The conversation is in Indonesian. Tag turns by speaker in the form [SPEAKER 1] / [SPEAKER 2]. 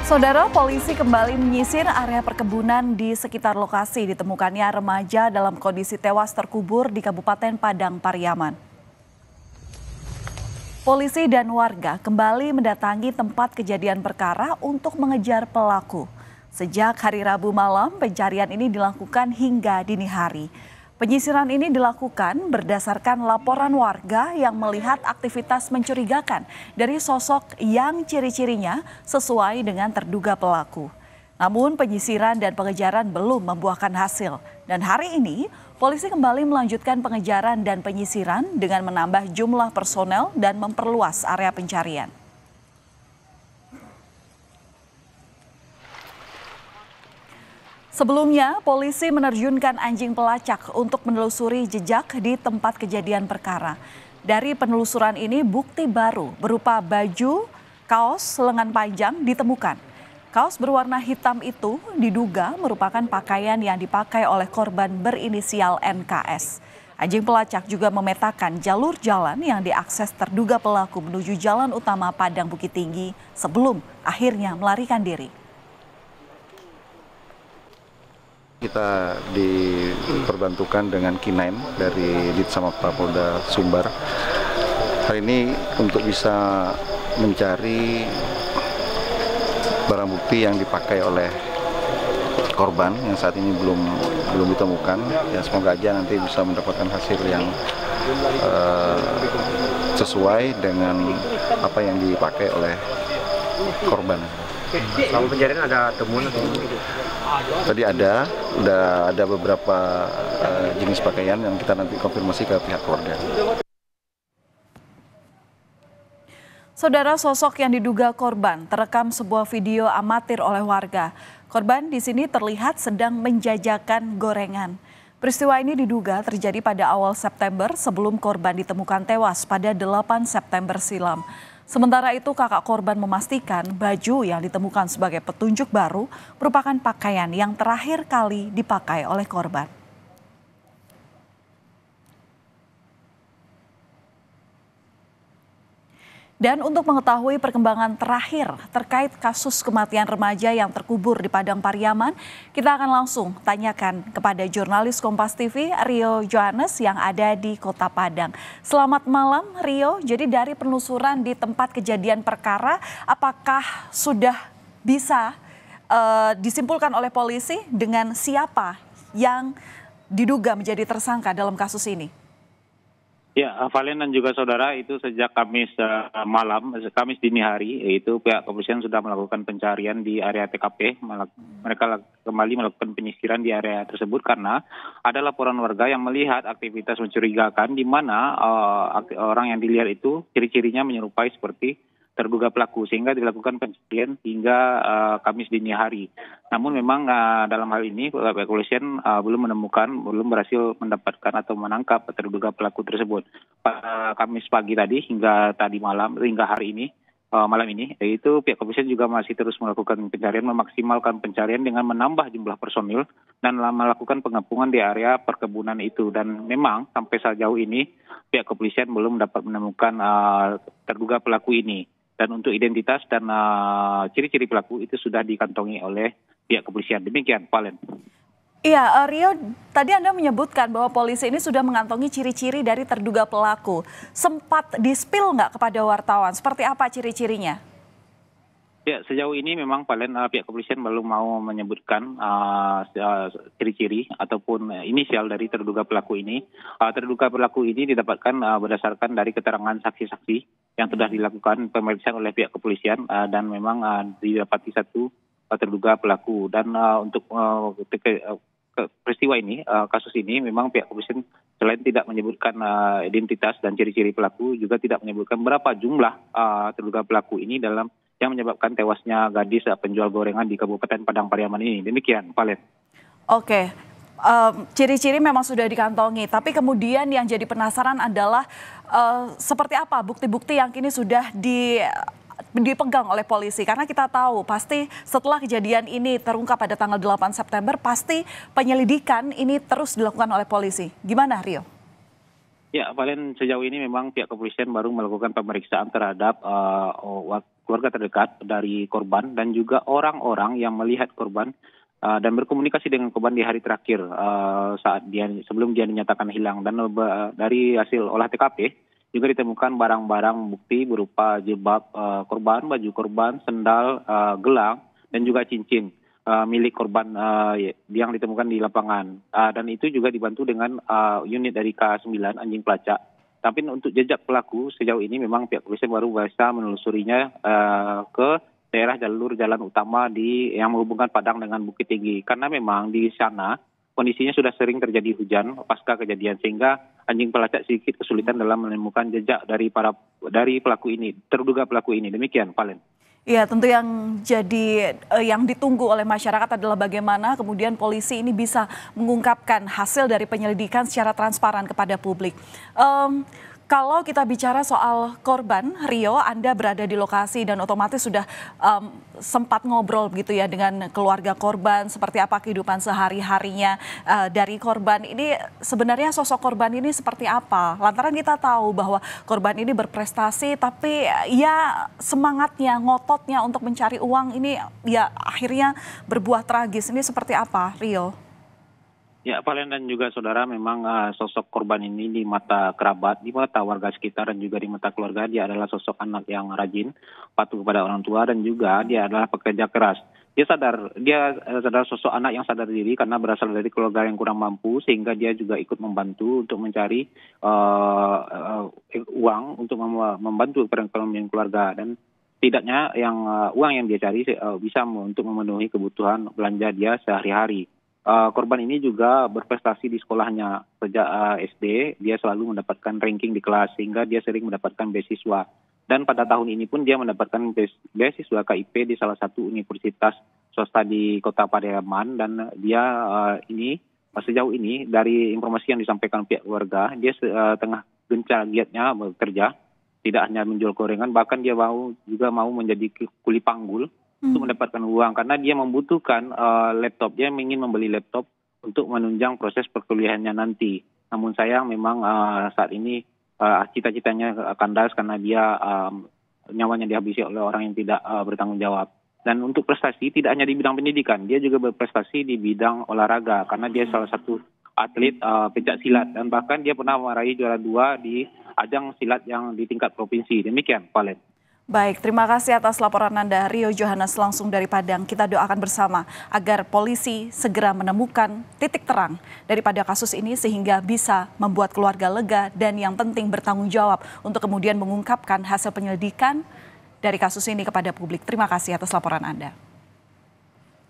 [SPEAKER 1] Saudara, polisi kembali menyisir area perkebunan di sekitar lokasi ditemukannya remaja dalam kondisi tewas terkubur di Kabupaten Padang Pariaman. Polisi dan warga kembali mendatangi tempat kejadian perkara untuk mengejar pelaku. Sejak hari Rabu malam, pencarian ini dilakukan hingga dini hari. Penyisiran ini dilakukan berdasarkan laporan warga yang melihat aktivitas mencurigakan dari sosok yang ciri-cirinya sesuai dengan terduga pelaku. Namun penyisiran dan pengejaran belum membuahkan hasil. Dan hari ini polisi kembali melanjutkan pengejaran dan penyisiran dengan menambah jumlah personel dan memperluas area pencarian. Sebelumnya, polisi menerjunkan anjing pelacak untuk menelusuri jejak di tempat kejadian perkara. Dari penelusuran ini, bukti baru berupa baju, kaos lengan panjang ditemukan. Kaos berwarna hitam itu diduga merupakan pakaian yang dipakai oleh korban berinisial NKS. Anjing pelacak juga memetakan jalur jalan yang diakses terduga pelaku menuju jalan utama Padang Bukit Tinggi sebelum akhirnya melarikan diri.
[SPEAKER 2] Kita diperbantukan dengan K9 dari Ditsamapta Polda Sumbar. Hari ini untuk bisa mencari barang bukti yang dipakai oleh korban yang saat ini belum ditemukan. Ya, semoga aja nanti bisa mendapatkan hasil yang sesuai dengan apa yang dipakai oleh korban.
[SPEAKER 3] Selama pencarian ada temuan atau
[SPEAKER 2] Tadi udah ada beberapa jenis pakaian yang kita nanti konfirmasi ke pihak keluarga.
[SPEAKER 1] Saudara, sosok yang diduga korban terekam sebuah video amatir oleh warga. Korban di sini terlihat sedang menjajakan gorengan. Peristiwa ini diduga terjadi pada awal September sebelum korban ditemukan tewas pada 8 September silam. Sementara itu kakak korban memastikan baju yang ditemukan sebagai petunjuk baru merupakan pakaian yang terakhir kali dipakai oleh korban. Dan untuk mengetahui perkembangan terakhir terkait kasus kematian remaja yang terkubur di Padang Pariaman, kita akan langsung tanyakan kepada jurnalis Kompas TV Rio Johannes yang ada di Kota Padang. Selamat malam Rio, jadi dari penelusuran di tempat kejadian perkara, apakah sudah bisa disimpulkan oleh polisi dengan siapa yang diduga menjadi tersangka dalam kasus ini?
[SPEAKER 4] Ya, Valen dan juga saudara, itu sejak Kamis Kamis dini hari, yaitu pihak kepolisian sudah melakukan pencarian di area TKP. Mereka kembali melakukan penyisiran di area tersebut karena ada laporan warga yang melihat aktivitas mencurigakan di mana orang yang dilihat itu ciri-cirinya menyerupai seperti terduga pelaku, sehingga dilakukan pencarian hingga Kamis dini hari. Namun memang dalam hal ini pihak kepolisian belum berhasil mendapatkan atau menangkap terduga pelaku tersebut. Pada Kamis pagi tadi hingga hari ini, malam ini, yaitu pihak kepolisian juga masih terus melakukan pencarian, memaksimalkan pencarian dengan menambah jumlah personil dan melakukan pengepungan di area perkebunan itu. Dan memang sampai sejauh ini pihak kepolisian belum dapat menemukan terduga pelaku ini. Dan untuk identitas dan ciri-ciri pelaku itu sudah dikantongi oleh pihak kepolisian. Demikian, Valen.
[SPEAKER 1] Iya, Rio, tadi Anda menyebutkan bahwa polisi ini sudah mengantongi ciri-ciri dari terduga pelaku. Sempat di-spill nggak kepada wartawan? Seperti apa ciri-cirinya?
[SPEAKER 4] Ya, sejauh ini memang Valen, pihak kepolisian belum mau menyebutkan ciri-ciri ataupun inisial dari terduga pelaku ini. Terduga pelaku ini didapatkan berdasarkan dari keterangan saksi-saksi yang sudah dilakukan pemeriksaan oleh pihak kepolisian dan memang didapati satu terduga pelaku. Dan untuk peristiwa ini, kasus ini memang pihak kepolisian selain tidak menyebutkan identitas dan ciri-ciri pelaku, juga tidak menyebutkan berapa jumlah terduga pelaku ini dalam yang menyebabkan tewasnya gadis penjual gorengan di Kabupaten Padang Pariaman ini. Demikian, Valen.
[SPEAKER 1] Oke, ciri-ciri memang sudah dikantongi, tapi kemudian yang jadi penasaran adalah seperti apa bukti-bukti yang kini sudah dipegang oleh polisi. Karena kita tahu pasti setelah kejadian ini terungkap pada tanggal 8 September, pasti penyelidikan ini terus dilakukan oleh polisi. Gimana, Rio?
[SPEAKER 4] Ya, Valen, sejauh ini memang pihak kepolisian baru melakukan pemeriksaan terhadap keluarga terdekat dari korban dan juga orang-orang yang melihat korban dan berkomunikasi dengan korban di hari terakhir sebelum dia dinyatakan hilang. Dan dari hasil olah TKP juga ditemukan barang-barang bukti berupa jilbab korban, baju korban, sendal, gelang, dan juga cincin milik korban yang ditemukan di lapangan. Dan itu juga dibantu dengan unit dari K9 anjing pelacak. Tapi untuk jejak pelaku sejauh ini memang pihak polisi baru bisa menelusurinya ke daerah jalur jalan utama yang menghubungkan Padang dengan Bukit Tinggi. Karena memang di sana kondisinya sudah sering terjadi hujan pasca kejadian, sehingga anjing pelacak sedikit kesulitan dalam menemukan jejak dari pelaku ini, terduga pelaku ini. Demikian, Valen.
[SPEAKER 1] Iya, tentu yang ditunggu oleh masyarakat adalah bagaimana kemudian polisi ini bisa mengungkapkan hasil dari penyelidikan secara transparan kepada publik. Kalau kita bicara soal korban, Rio, Anda berada di lokasi dan otomatis sudah sempat ngobrol gitu ya dengan keluarga korban, seperti apa kehidupan sehari-harinya dari korban ini. Sebenarnya sosok korban ini seperti apa? Lantaran kita tahu bahwa korban ini berprestasi, tapi ya semangatnya, ngototnya untuk mencari uang ini ya akhirnya berbuah tragis. Ini seperti apa, Rio?
[SPEAKER 4] Ya, Valen dan juga saudara, memang sosok korban ini di mata kerabat, di mata warga sekitar, dan juga di mata keluarga, dia adalah sosok anak yang rajin, patuh kepada orang tua, dan juga dia adalah pekerja keras. Dia sadar sosok anak yang sadar diri karena berasal dari keluarga yang kurang mampu, sehingga dia juga ikut membantu untuk mencari uang untuk membantu perekonomian keluarga. Dan tidaknya uang yang dia cari bisa untuk memenuhi kebutuhan belanja dia sehari-hari. Korban ini juga berprestasi di sekolahnya sejak SD. Dia selalu mendapatkan ranking di kelas sehingga dia sering mendapatkan beasiswa. Dan pada tahun ini pun dia mendapatkan beasiswa KIP di salah satu universitas swasta di Kota Pariaman. Dan dia sejauh ini dari informasi yang disampaikan pihak keluarga, dia tengah gencar giatnya bekerja. Tidak hanya menjual gorengan, bahkan dia juga mau menjadi kuli panggul untuk mendapatkan uang, karena dia membutuhkan laptop. Dia ingin membeli laptop untuk menunjang proses perkuliahannya nanti. Namun sayang memang saat ini cita-citanya kandas karena dia nyawanya dihabisi oleh orang yang tidak bertanggung jawab. Dan untuk prestasi tidak hanya di bidang pendidikan, dia juga berprestasi di bidang olahraga karena dia salah satu atlet pencak silat, dan bahkan dia pernah meraih juara 2 di ajang silat yang di tingkat provinsi. Demikian, Valen.
[SPEAKER 1] Baik, terima kasih atas laporan Anda, Rio Johannes, langsung dari Padang. Kita doakan bersama agar polisi segera menemukan titik terang daripada kasus ini sehingga bisa membuat keluarga lega dan yang penting bertanggung jawab untuk kemudian mengungkapkan hasil penyelidikan dari kasus ini kepada publik. Terima kasih atas laporan Anda.